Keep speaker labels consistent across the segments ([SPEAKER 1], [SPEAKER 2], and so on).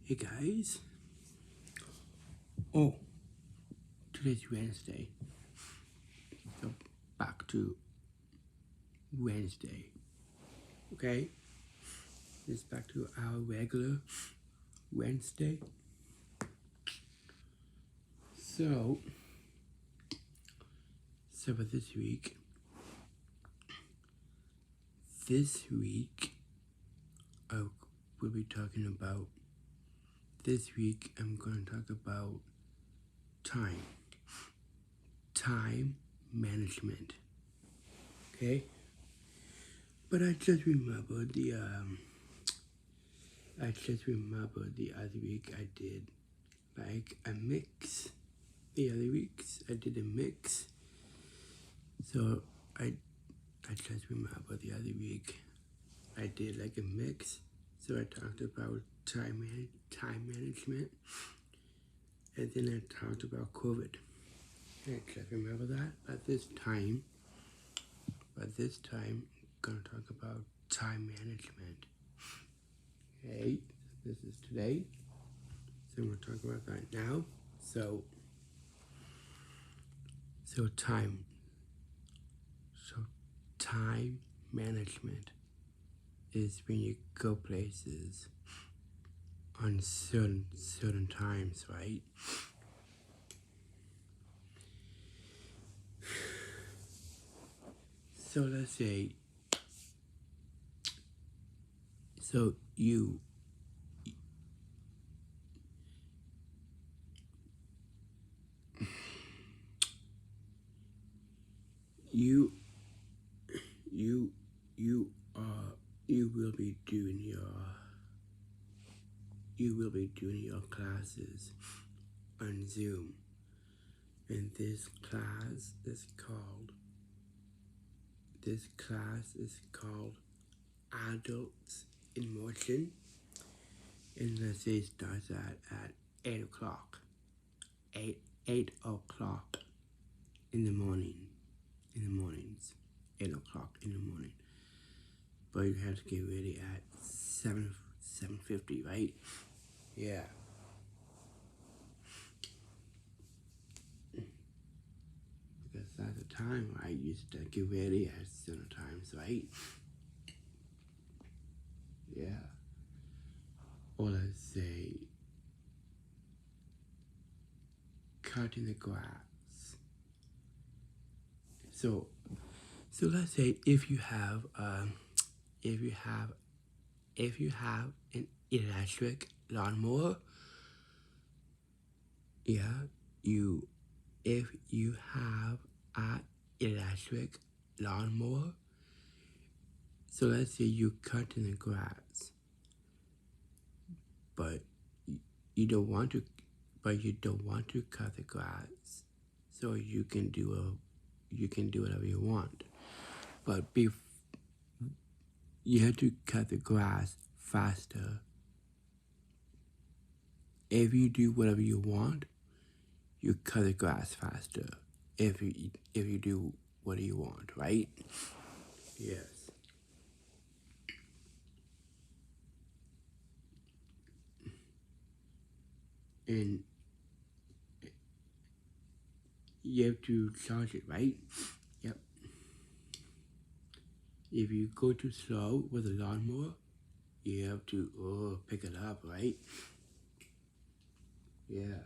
[SPEAKER 1] Hey guys. Oh, today's Wednesday. So back to Wednesday. Okay? It's back to our regular Wednesday. So for this week, I will be talking about, I'm going to talk about time management. Okay? But I just remembered the other week I did like a mix. The other weeks I did a mix. So I just remember the other week I did like a mix. So I talked about time management, and then I talked about COVID. I just remember that. But this time, I'm gonna talk about time management. Okay, this is today. So I'm gonna talk about that now. So time management is when you go places on certain times, right? So let's say, so you will be doing your classes on Zoom, and this class is called Adults in Motion, and let's say it starts at 8 o'clock. 8 o'clock in the mornings, 8 o'clock in the morning. But you have to get ready at 7:50, right? Yeah. Because that's the time I used to get ready at certain times, right? Yeah. Or let's say cutting the grass. So let's say if you have an electric lawnmower, if you have an electric lawnmower, so let's say you're cutting the grass, but you don't want to cut the grass, so you can do whatever you want, but you have to cut the grass faster. If you do whatever you want, you cut the grass faster. If you do what you want, right? Yes. And you have to charge it, right? Yep. If you go too slow with a lawnmower, you have to pick it up, right? Yeah.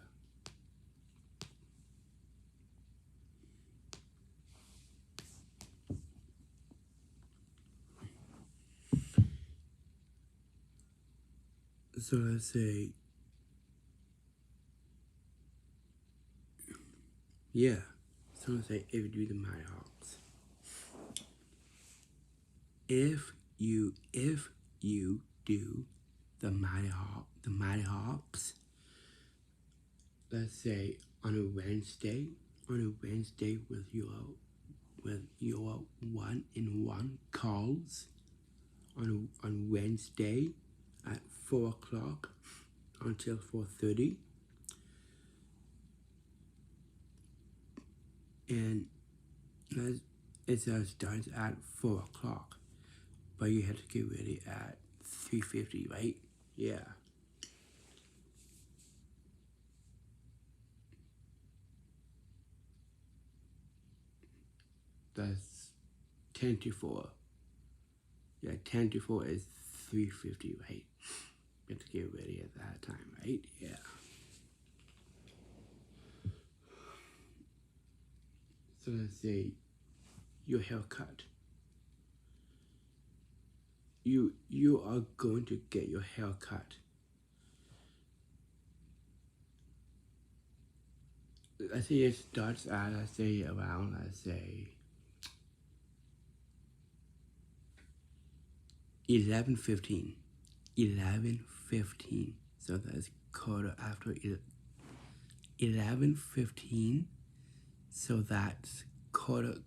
[SPEAKER 1] So let's say, yeah. So let's say if you do the Mighty Hawks. If you do the Mighty Hawks, let's say on a Wednesday with your 1-in-1 calls on Wednesday at 4 o'clock until 4:30, and it starts at 4 o'clock, but you have to get ready at 3:50, right? Yeah. that's 10 to 4. Yeah, 10 to 4 is 3:50, right? You have to get ready at that time, right? Yeah. So let's say your haircut. You are going to get your hair cut. Let's say it starts at, let's say, around, let's say, 11:15. 11:15. So that's quarter after 11:15. So that's quarter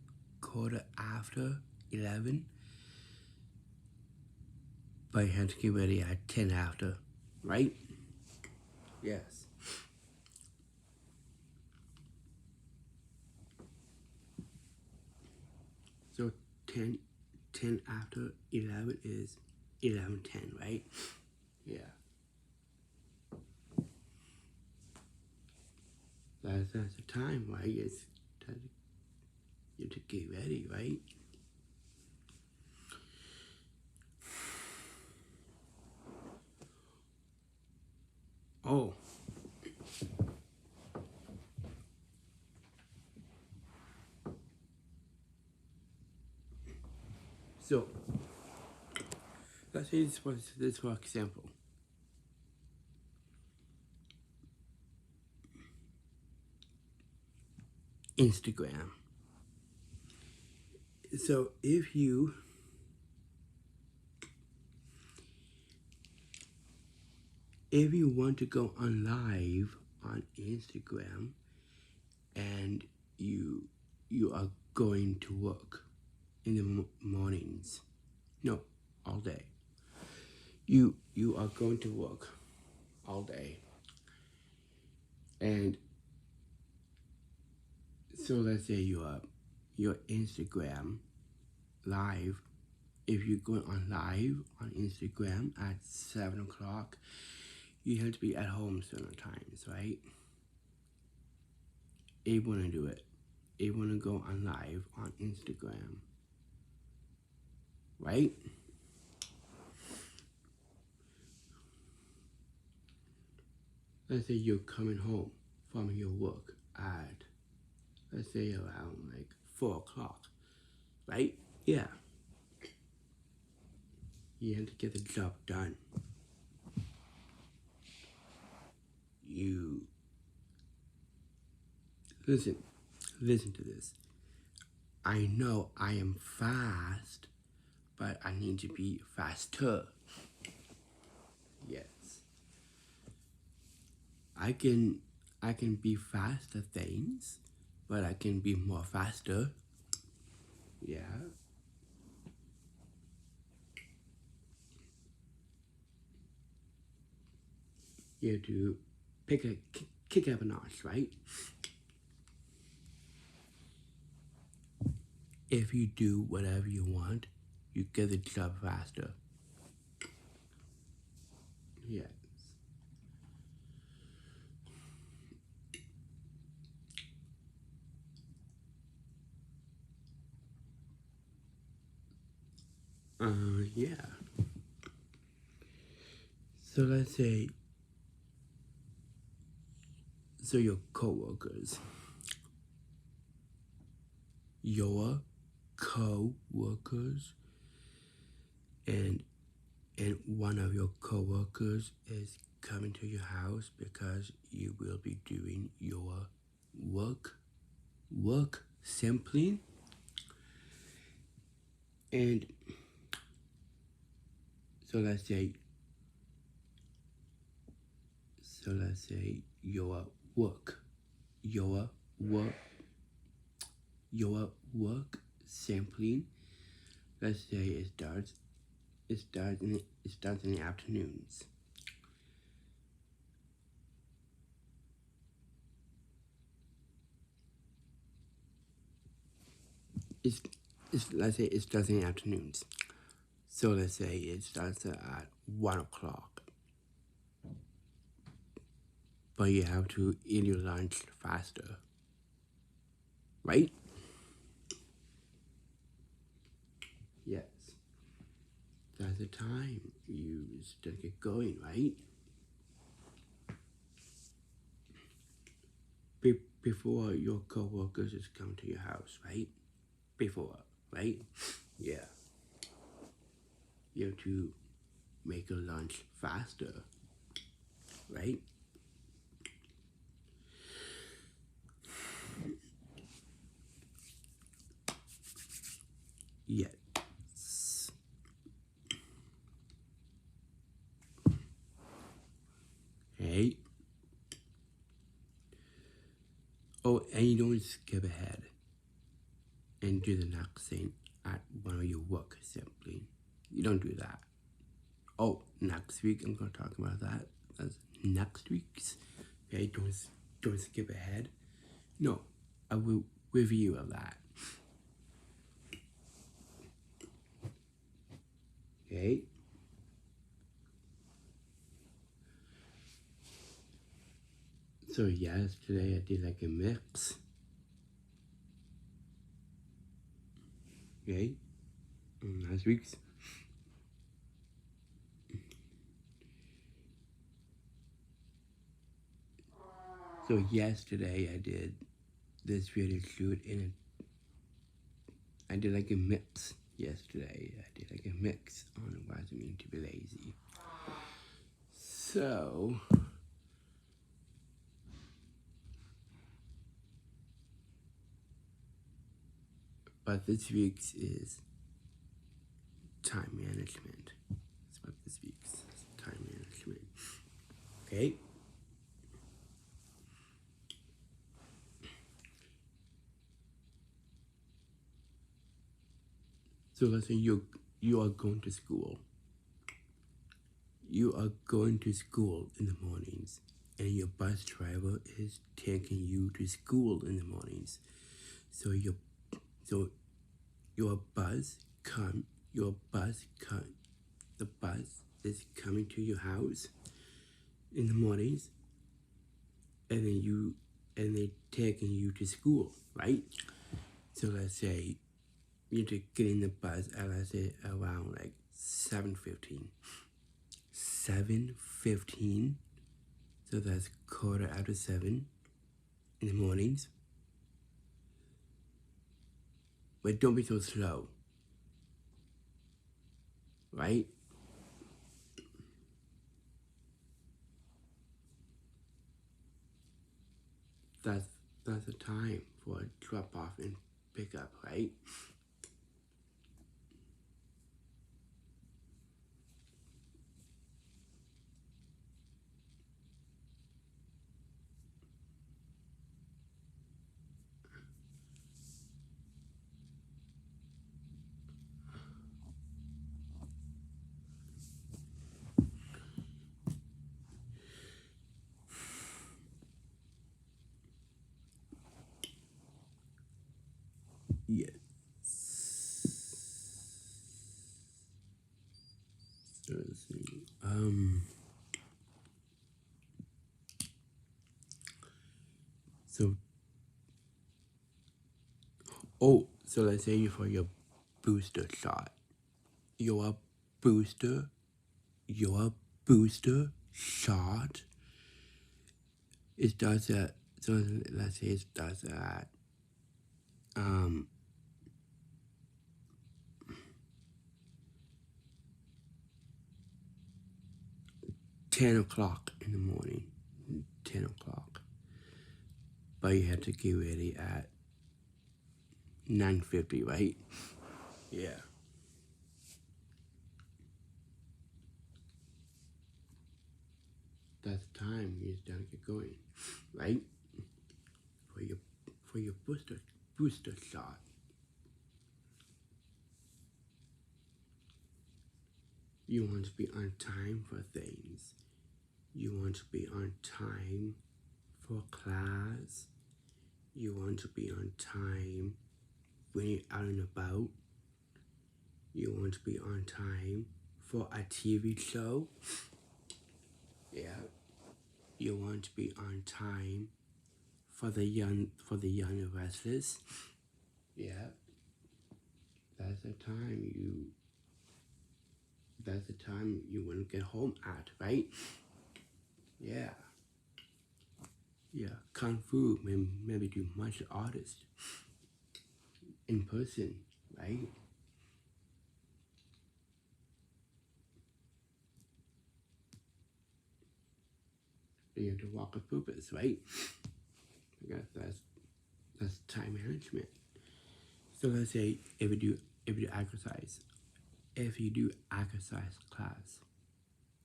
[SPEAKER 1] after 11. But you have to get ready at 10 after, right? Yes. So 10 after 11 is 11:10, right? Yeah. That's the time, right? It's time you have to get ready, right? Oh. So let's say this for example. Instagram. So if you want to go on live on Instagram and you are going to work in the mornings, no, all day. You are going to work all day, and so let's say your Instagram live. If you're going on live on Instagram at 7 o'clock, you have to be at home certain times, right? Able to do it. Able to go on live on Instagram, right? Let's say you're coming home from your work at, let's say around like 4 o'clock, right? Yeah. You have to get the job done. You listen to this. I know I am fast, but I need to be faster. Yes. I can be fast at things, but I can be more faster. Yeah. You have to kick up a notch, right? If you do whatever you want, you get the job faster. Yes. Yeah. So let's say, so your co-workers, and one of your co-workers is coming to your house because you will be doing your work sampling, and so let's say your work sampling, let's say it starts in the afternoons. Let's say it starts in the afternoons. So let's say it starts at 1 o'clock. But you have to eat your lunch faster, right? that's the time you start get going, right? Before your coworkers just come to your house, right? Before, right? Yeah. You have to make your lunch faster, right? Yes. Hey. Oh, and you don't skip ahead and do the next thing at one of your work simply. You don't do that. Oh, next week I'm gonna talk about that. That's next week's. Okay, don't skip ahead. No, I will review of that. Okay. So yesterday I did like a mix. Okay. Last week's. So yesterday I did this video shoot I did like a mix yesterday. I did like a mix on why does it mean to be lazy. So but this week's is time management. That's what this week's is, time management. Okay. So let's say you are going to school. You are going to school in the mornings, and your bus driver is taking you to school in the mornings. So your bus the bus is coming to your house in the mornings, and they're taking you to school, right? So let's say you to get in the bus at, let's say, around like 7:15. 7:15. So that's 7:15 in the mornings. But don't be so slow, right? That's the time for a drop off and pick up, right? Yes. So let's see. So so let's say for your booster shot. Your booster shot. It starts at, so let's say it starts at 10 o'clock in the morning. 10 o'clock. But you have to get ready at 9:50, right? Yeah. That's the time you start get going, right? For your booster shot. You want to be on time for things. You want to be on time for class. You want to be on time when you're out and about. You want to be on time for a TV show. Yeah. You want to be on time for the young wrestlers. Yeah. That's the time that's the time you want to get home at, right? Yeah. Yeah, Kung Fu, maybe do martial artist in person, right? You have to walk with purpose, right? Because that's time management. So let's say if you do exercise, if you do exercise class,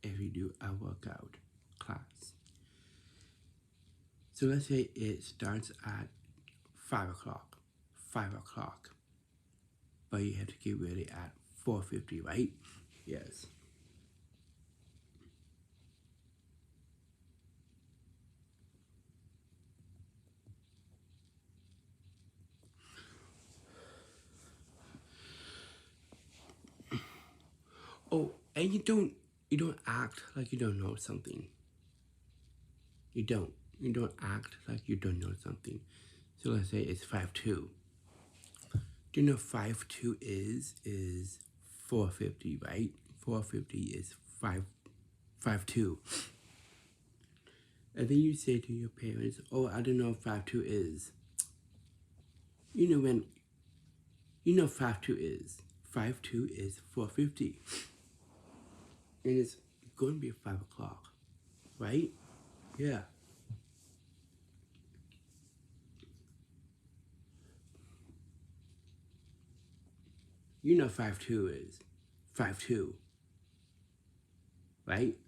[SPEAKER 1] if you do a workout class. So let's say it starts at 5 o'clock, 5 o'clock, but you have to get ready at 4:50, right? Yes. Oh, and you don't act like you don't know something. You don't. You don't act like you don't know something. So let's say it's 5:2. Do you know 5:2 is 4:50, right? 4:50 is 5:2. And then you say to your parents, "Oh, I don't know what 5:2 is." You know when 5:2 is. 5:2 is 4:50. And it's going to be 5 o'clock, right? Yeah. You know 5:2 is 5:2, right?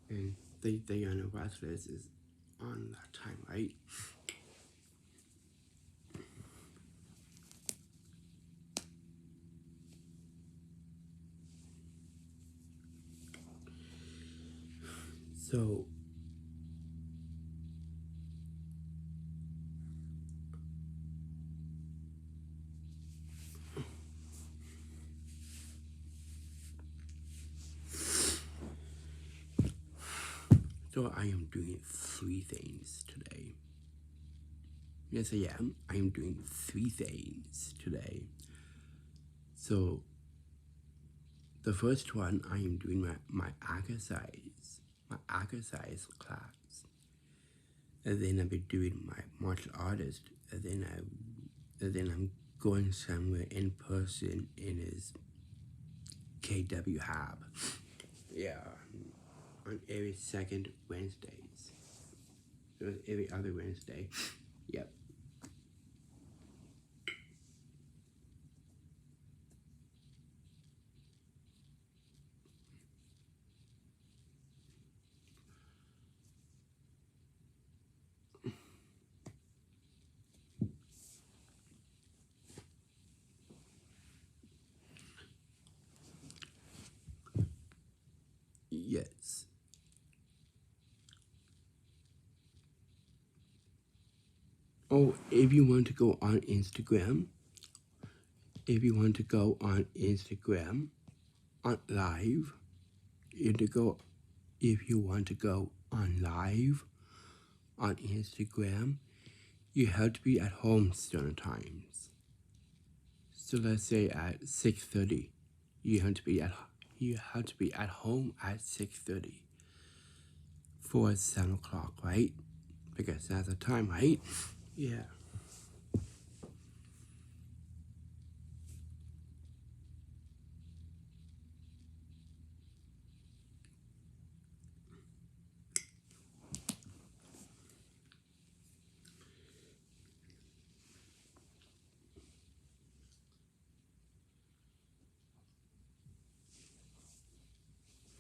[SPEAKER 1] And they on the watch list is on that time, right? So I am doing 3 things today. Yes, I am. I am doing 3 things today. So the first one, I am doing my exercise class. And then I'll be doing my martial artist. And then I'm going somewhere in person in his KW Hab. Yeah, on every second Wednesdays. So every other Wednesday. Yep. Yes. Oh, if you want to go on Instagram, on live, if you want to go on live on Instagram, you have to be at home certain times. So let's say at 6:30, you have to be at home at 6:30 for 7 o'clock, right? Because that's the time, right? Yeah.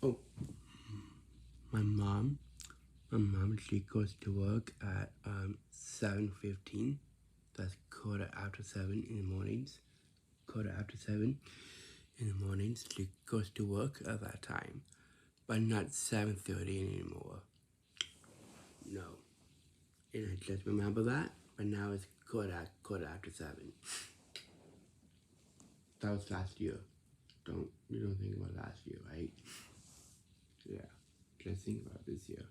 [SPEAKER 1] Oh, my mom, she goes to work at 7:15. That's quarter after 7 in the mornings. Quarter after 7 in the mornings, she goes to work at that time, but not 7:30 anymore. No, and I just remember that. But now it's quarter after 7. That was last year. You don't think about last year, right? Yeah. Just think about this year.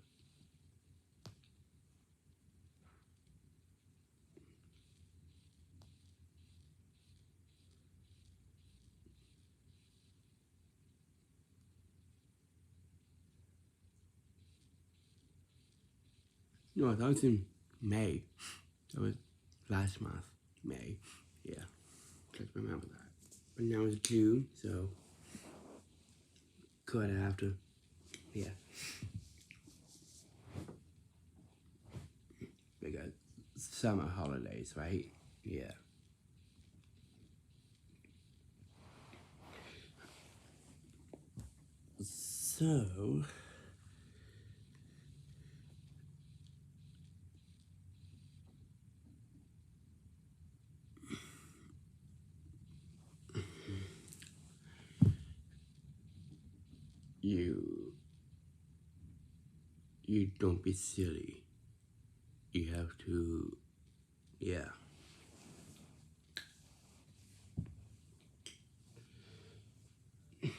[SPEAKER 1] No, that was in May. That was last month, May. Yeah, just remember that. But now it's June, so quarter after. Yeah. Because summer holidays, right? Yeah. So, you don't be silly. You have to, yeah. I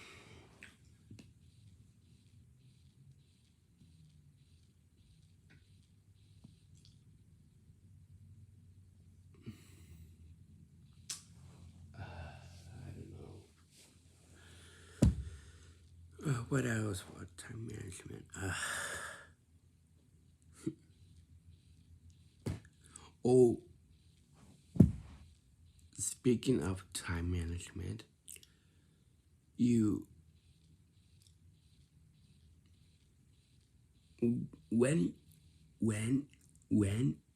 [SPEAKER 1] don't know. What else? What time management? Oh, speaking of time management, you when when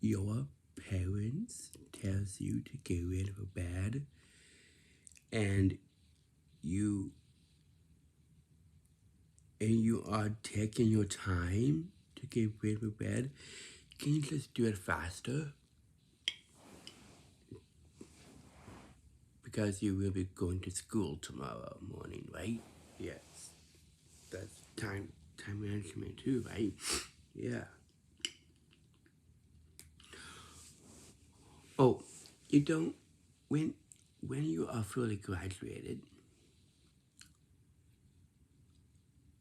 [SPEAKER 1] your parents tells you to get ready for bed and you are taking your time to get ready for bed, can you just do it faster? Because you will be going to school tomorrow morning, right? Yes. That's time management too, right? Yeah. Oh, you don't when you are fully graduated,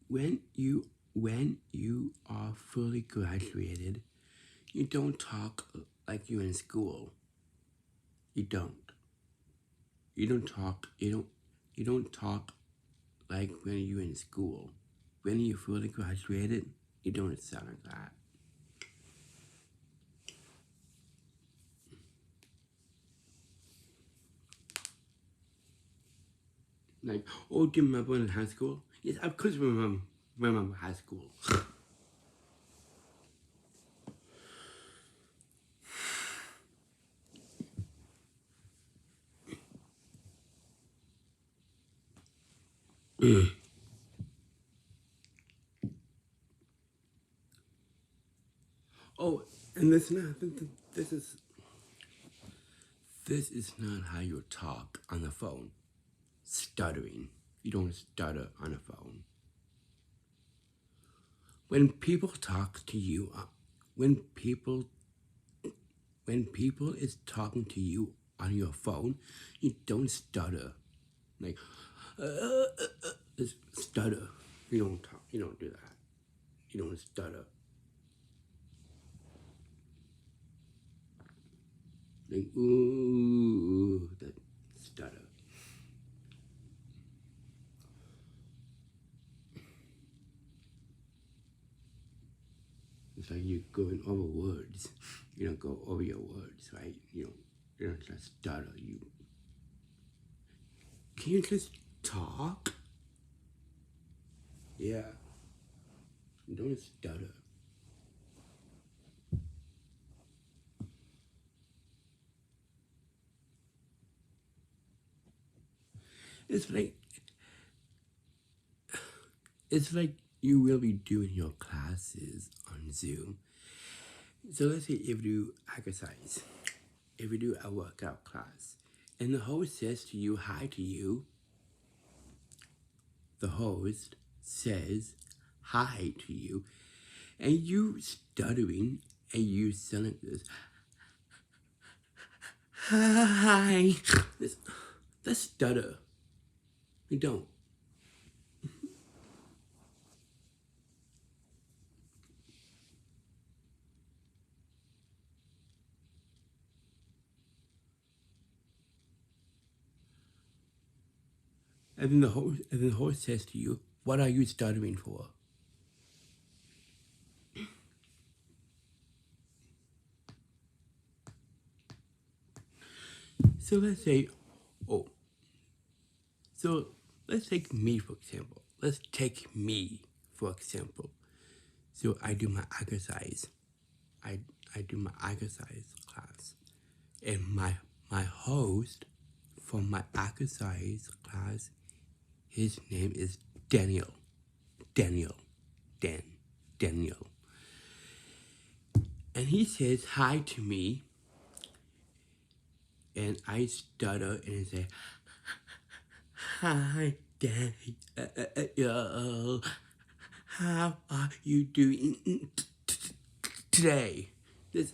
[SPEAKER 1] when you are fully graduated, you don't talk like you're in school. You don't. You don't talk. You don't talk like when you're in school. When you're fully graduated, you don't sound like that. Like, oh, do you remember in high school? Yes, of course remember high school. Oh, and this is not how you talk on the phone. Stuttering. You don't stutter on the phone. When people talk to you, when people is talking to you on your phone, you don't stutter. Like, stutter. You don't talk. You don't do that. You don't stutter. Like, ooh, that stutter. It's like you're going over words. You don't go over your words, right? You don't just stutter. Can you just talk? Yeah. Don't stutter. It's like you will be doing your classes on Zoom. So let's say if you do exercise, if you do a workout class, and the host says to you, hi to you, the host says hi to you, and you stuttering, and you sound like this, hi, that's stutter. You don't. And then the host says to you, "What are you stuttering for?" So let's say, oh, so let's take me for example. Let's take me for example. So I do my exercise. I I do my exercise class, and my host for my exercise class, his name is Daniel. Daniel. Daniel. And he says hi to me, and I stutter and say, "Hi, Daniel. How are you doing today?" This,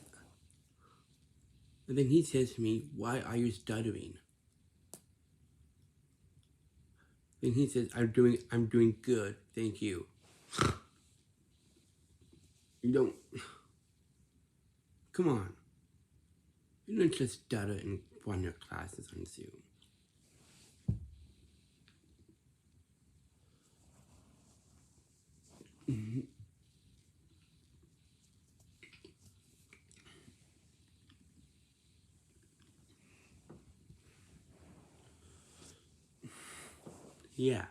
[SPEAKER 1] and then he says to me, "Why are you stuttering?" And he says, I'm doing good, thank you." You don't, come on. You don't just stutter in one of your classes on Zoom. Yeah.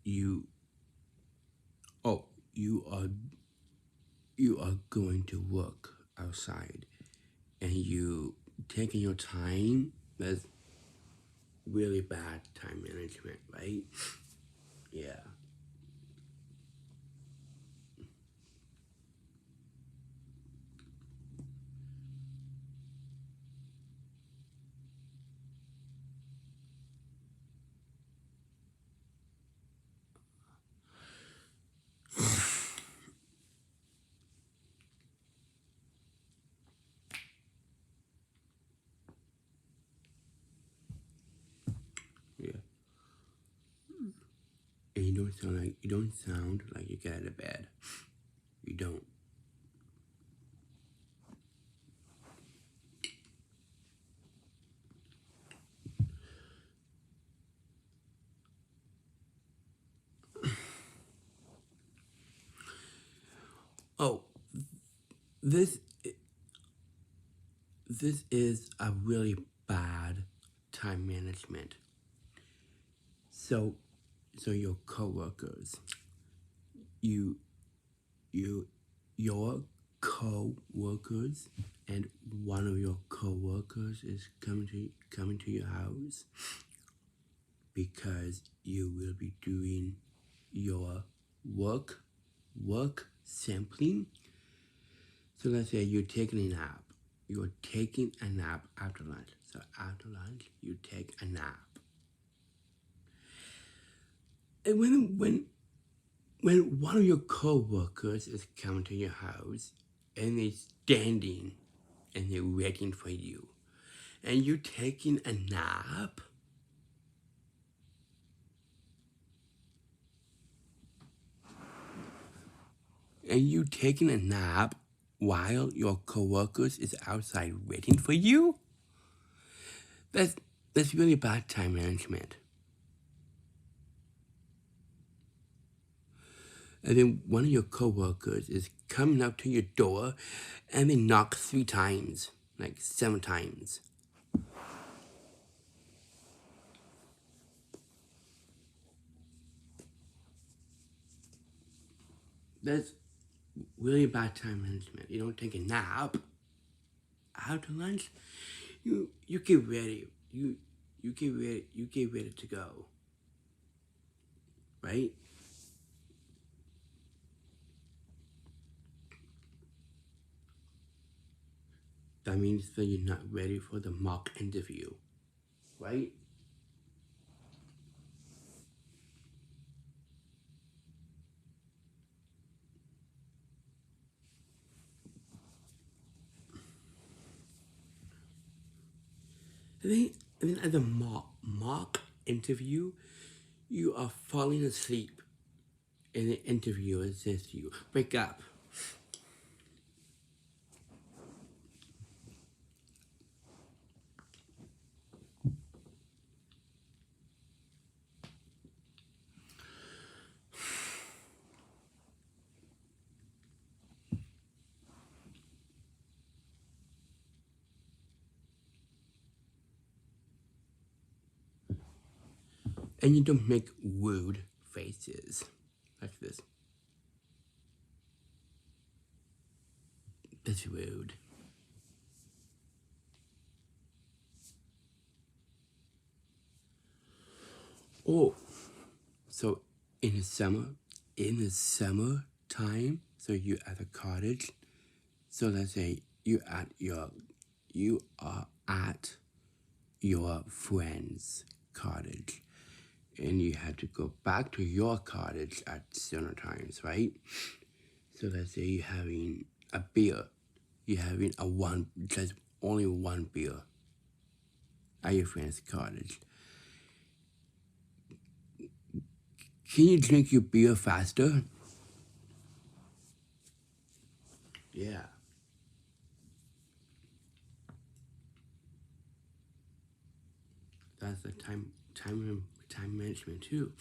[SPEAKER 1] You, oh, you are going to work outside, and you taking your time. That's really bad time management, right? Yeah. Yeah. And you don't sound like you get out of bed. You don't. Oh, this this is a really bad time management. So your coworkers, you you your co-workers, and one of your co-workers is coming to your house because you will be doing your work sampling. So let's say you're taking a nap. You're taking a nap after lunch. So after lunch, you take a nap. And when one of your co-workers is coming to your house and they're standing and they're waiting for you, and you're taking a nap, while your co-workers is outside waiting for you, that's really bad time management. And then one of your coworkers is coming up to your door and they knock 3 times, like 7 times. That's really bad time management. You don't take a nap after lunch. You get ready. You get ready to go. Right? that means that you're not ready for the mock interview, right? And then at the mock interview, you are falling asleep, and the interviewer says to you, "Wake up." And you don't make rude faces like this. That's rude. Oh, so in the summer time, so you at a cottage. So let's say you are at your friend's cottage, and you have to go back to your cottage at certain times, right? So let's say you're having a beer, you're having just only one beer at your friend's cottage. Can you drink your beer faster? Yeah. That's the time management too.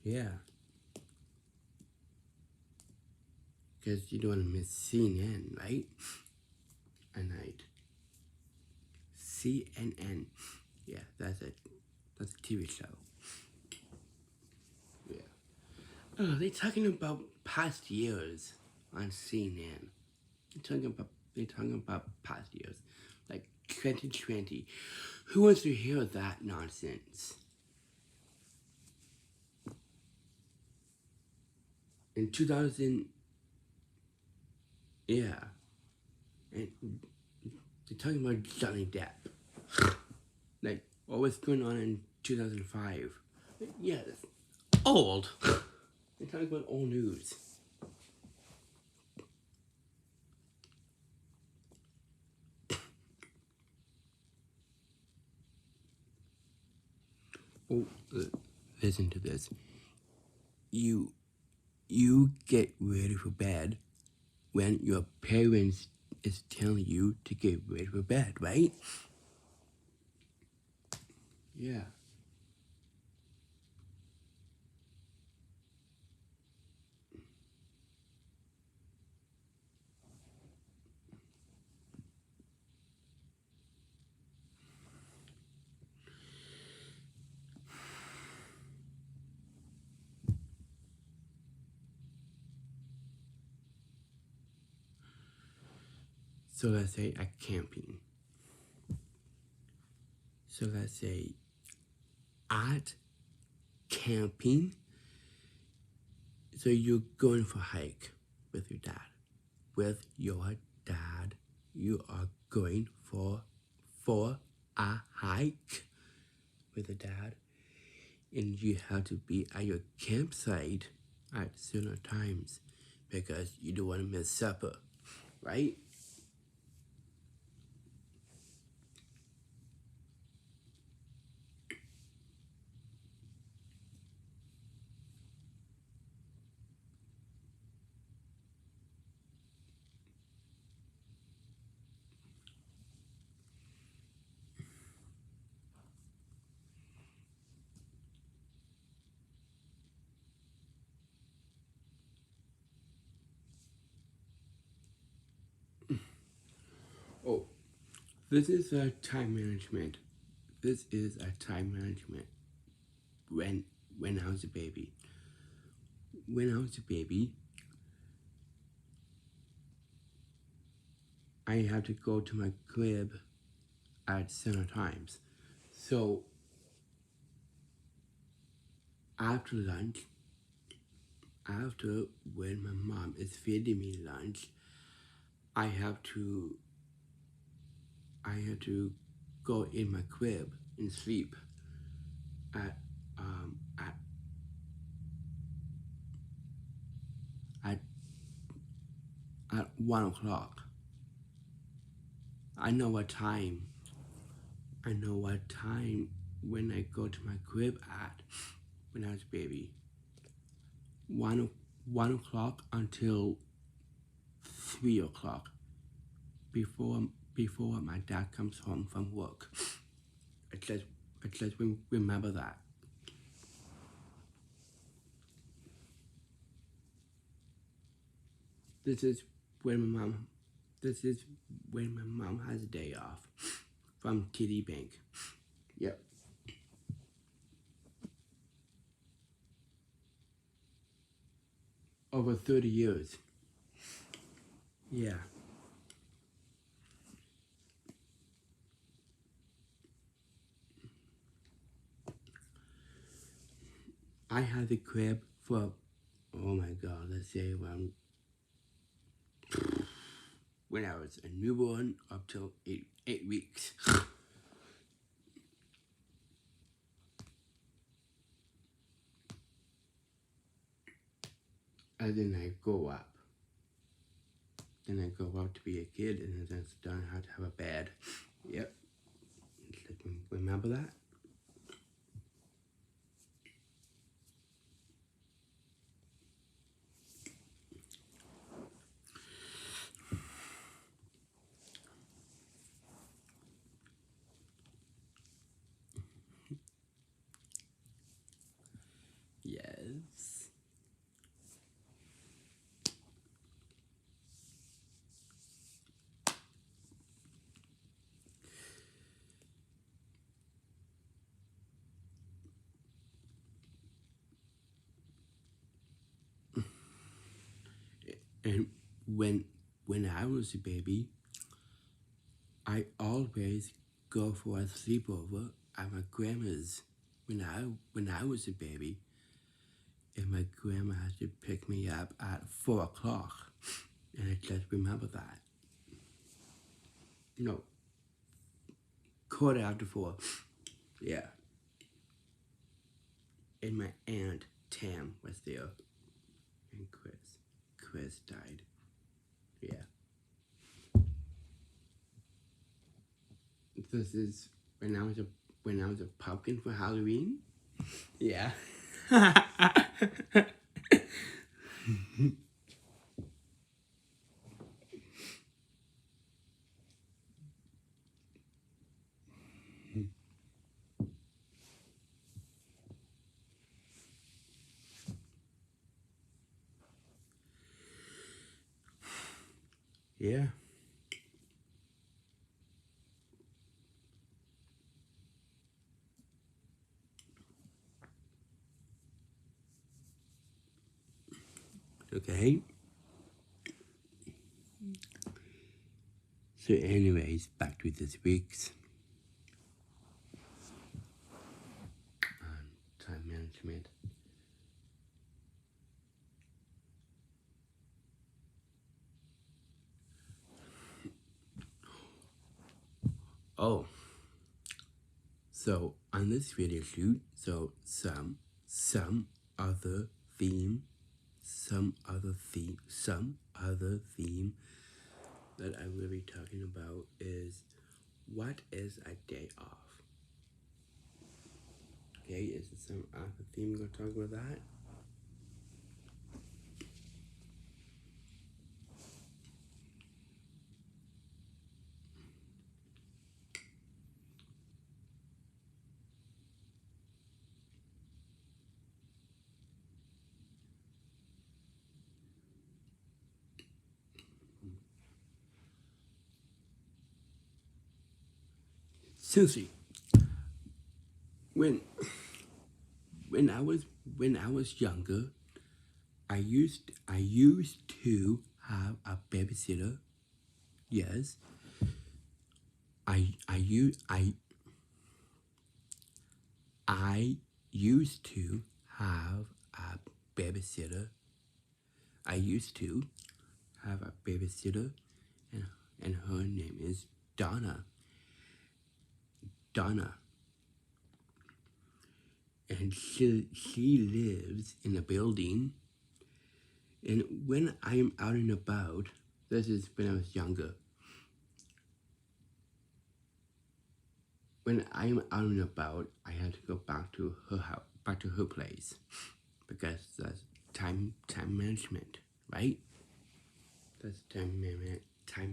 [SPEAKER 1] Yeah. Because you don't want to miss CNN, right? At night. CNN. Yeah, that's it. That's a TV show. Yeah. Oh, they're talking about past years on CNN. They're talking about past years, like 2020. Who wants to hear that nonsense? In 2000, yeah, and they're talking about Johnny Depp. Like, what was going on in 2005? Yeah, that's old. They're talking about old news. Oh, listen to this. You get ready for bed when your parents is telling you to get ready for bed, right? Yeah. So let's say at camping. So let's say at camping. So you're going for a hike with your dad. With your dad, you are going for a hike with a dad, and you have to be at your campsite at certain times because you don't want to miss supper, right? Oh, this is a time management. This is a time management. When I was a baby. When I was a baby, I had to go to my crib at certain times. So after lunch, after when my mom is feeding me lunch, I have to I had to go in my crib and sleep at um, at at at 1 o'clock. I know what time. I know what time when I go to my crib at when I was a baby. 1 o'clock until 3 o'clock before my dad comes home from work. I just remember that. This is when my mom has a day off from TD Bank. Yep. Over 30 years. Yeah. I had the crib for, oh my God, let's say around when I was a newborn up till 8 weeks. And then I grow up. Then I grow up to be a kid, and then I learn how to have a bed. Yep. Remember that? Yes. And when I was a baby, I always go for a sleepover at my grandma's when I was a baby, and my grandma had to pick me up at 4 o'clock, and I just remember that. No, 4:15. Yeah. And my aunt Tam was there, and Chris died. Yeah. This is when I was a pumpkin for Halloween. Yeah. Yeah. Okay. So anyways, back to this week's time management. Oh, so on this video shoot, so some other theme that I will be talking about is what is a day off? Okay, is there some other theme we're gonna talk about that? Seriously, when I was younger, I used to have a babysitter. Yes, I used to have a babysitter. I used to have a babysitter, and her name is Donna. Donna. And she lives in a building. And when I am out and about, this is when I was younger. When I am out and about, I have to go back to her house, back to her place, because that's time management, right? That's time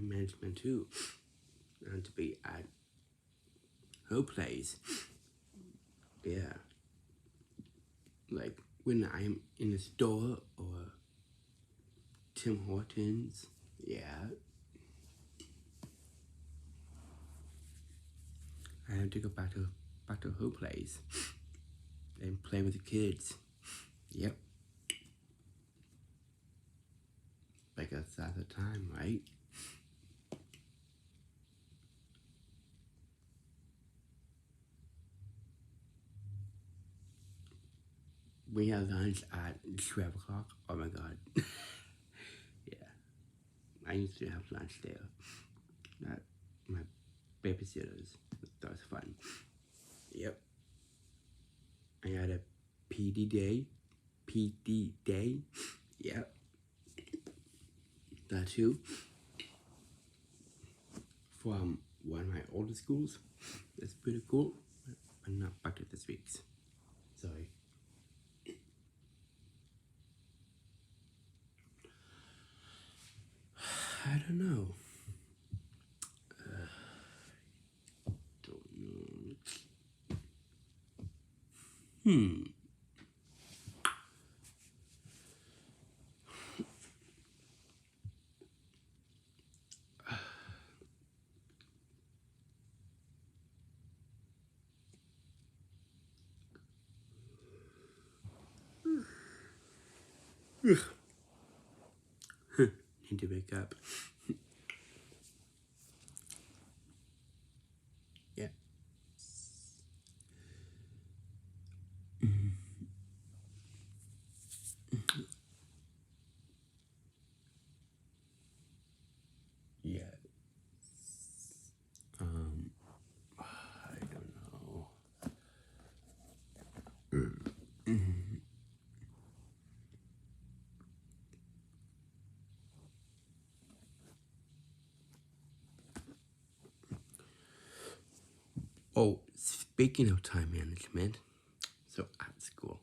[SPEAKER 1] management too. And to be at her place, yeah. Like when I'm in a store or Tim Hortons, yeah. I have to go back to her place and play with the kids. Yep. Because that's the time, right? We have lunch at 12 o'clock. Oh my god. Yeah. I used to have lunch there at my babysitter's. That was fun. Yep. I had a PD day. PD day. Yep. That too. From one of my older schools. That's pretty cool. But not back to this week's. Sorry. I don't know. Don't know. Need to wake up. Yeah. Yeah. I don't know. Oh, speaking of time management, so at school,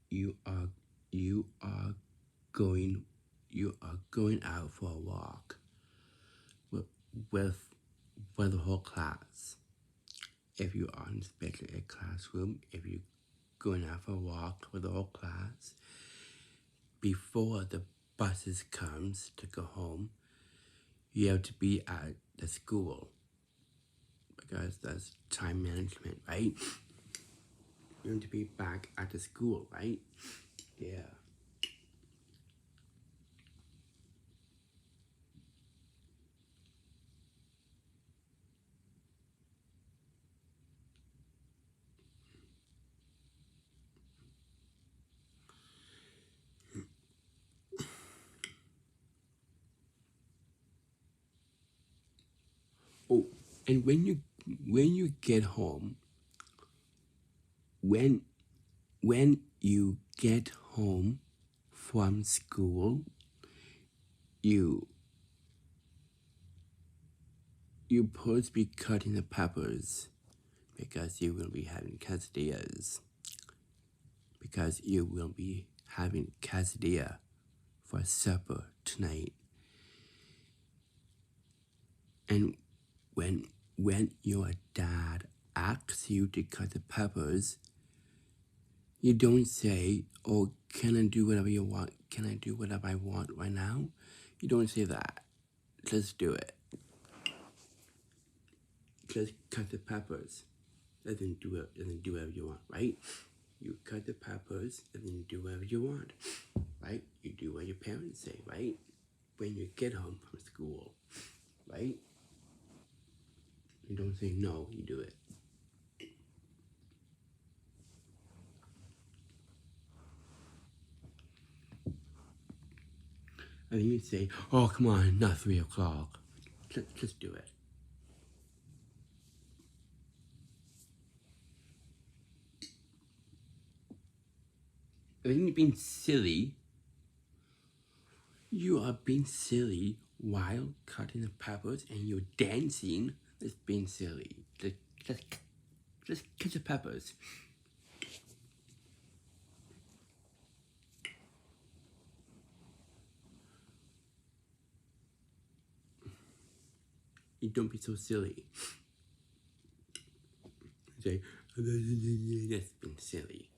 [SPEAKER 1] you are you are going out for a walk with with the whole class. If you are in special ed classroom, if you going out for a walk with the whole class, before the buses comes to go home, you have to be at the school, because that's time management, right? You have to be back at the school, right? Yeah. Oh, and when you get home, when you get home from school, you supposed to be cutting the peppers, because you will be having quesadillas. Because you will be having quesadilla for supper tonight. And when your dad asks you to cut the peppers, you don't say, "Oh, can I do whatever you want? Can I do whatever I want right now?" You don't say that. Just do it. Just cut the peppers. And then do whatever you want, right? You cut the peppers and then do whatever you want, right? You do what your parents say, right? When you get home from school, right? You don't say no, you do it. And then you say, oh, come on, not 3 o'clock. Just do it. And then you're being silly. You are being silly while cutting the peppers and you're dancing. It's being silly. Just cut the peppers. You don't be so silly. Say, that's being silly.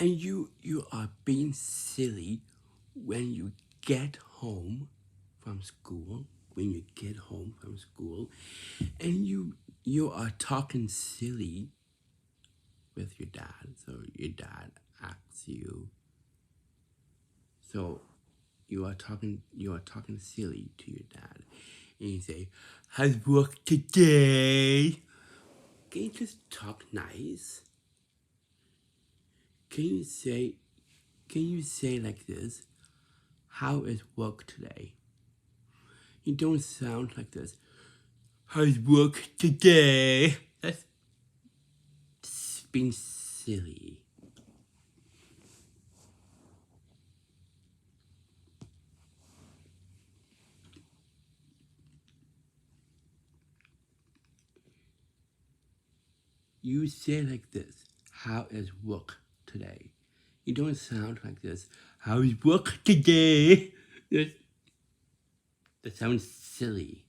[SPEAKER 1] And you are being silly when you get home from school. When you get home from school, and you are talking silly with your dad. So your dad asks you. So you are talking silly to your dad, and you say, "How's work today?" Can you just talk nice? Can you say like this? How is work today? You don't sound like this. How's work today? That's being silly. You say like this. How is work today? You don't sound like this. How is work today? That sounds silly.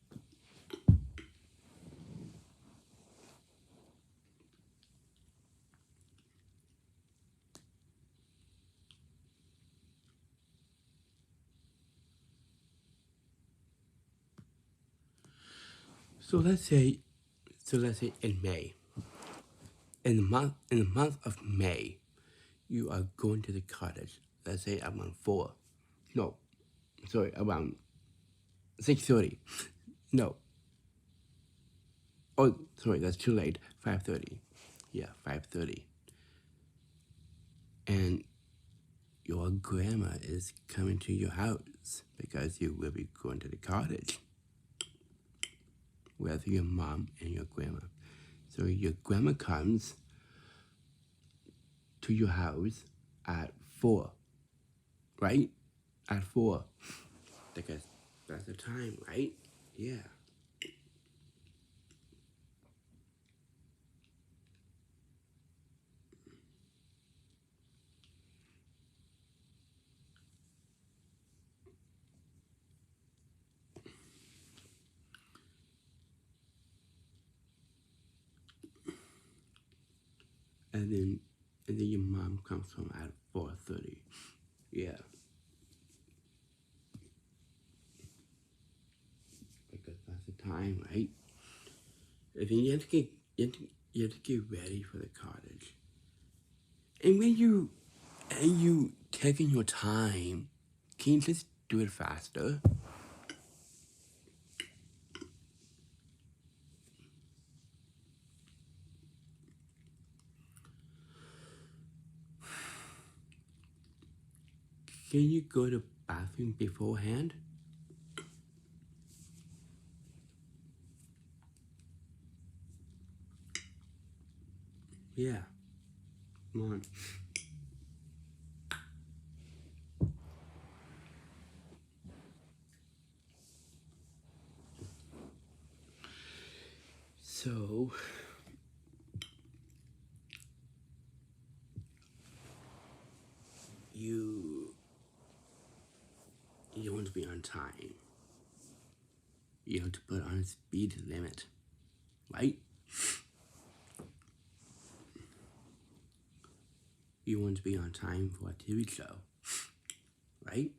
[SPEAKER 1] So let's say in May. In the month of May, you are going to the cottage. Let's say around 4. No, sorry, around 6:30. No. Oh, sorry, that's too late. 5:30. Yeah, 5:30. And your grandma is coming to your house because you will be going to the cottage with your mom and your grandma. So your grandma comes to your house at 4, right? At 4. Because that's the time, right? Yeah. And then your mom comes home at 4:30. Yeah. Because that's the time, right? And then you have to get ready for the cottage. And when you taking your time, can you just do it faster? Can you go to the bathroom beforehand? Yeah. Come on. So you want to be on time. You have to put on a speed limit, right? You want to be on time for a TV show, right?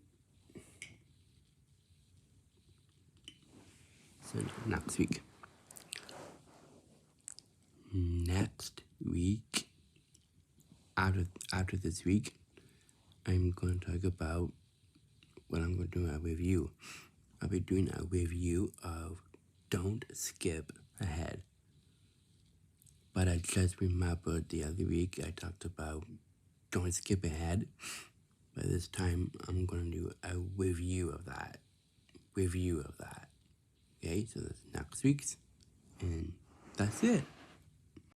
[SPEAKER 1] So next week. Next week, after this week, I'm going to talk about what I'm going to do a review I'll be doing a review of Don't Skip Ahead. But I just remembered the other week I talked about Don't Skip Ahead. But this time I'm going to do a review of that. Okay, so that's next week's. And that's it.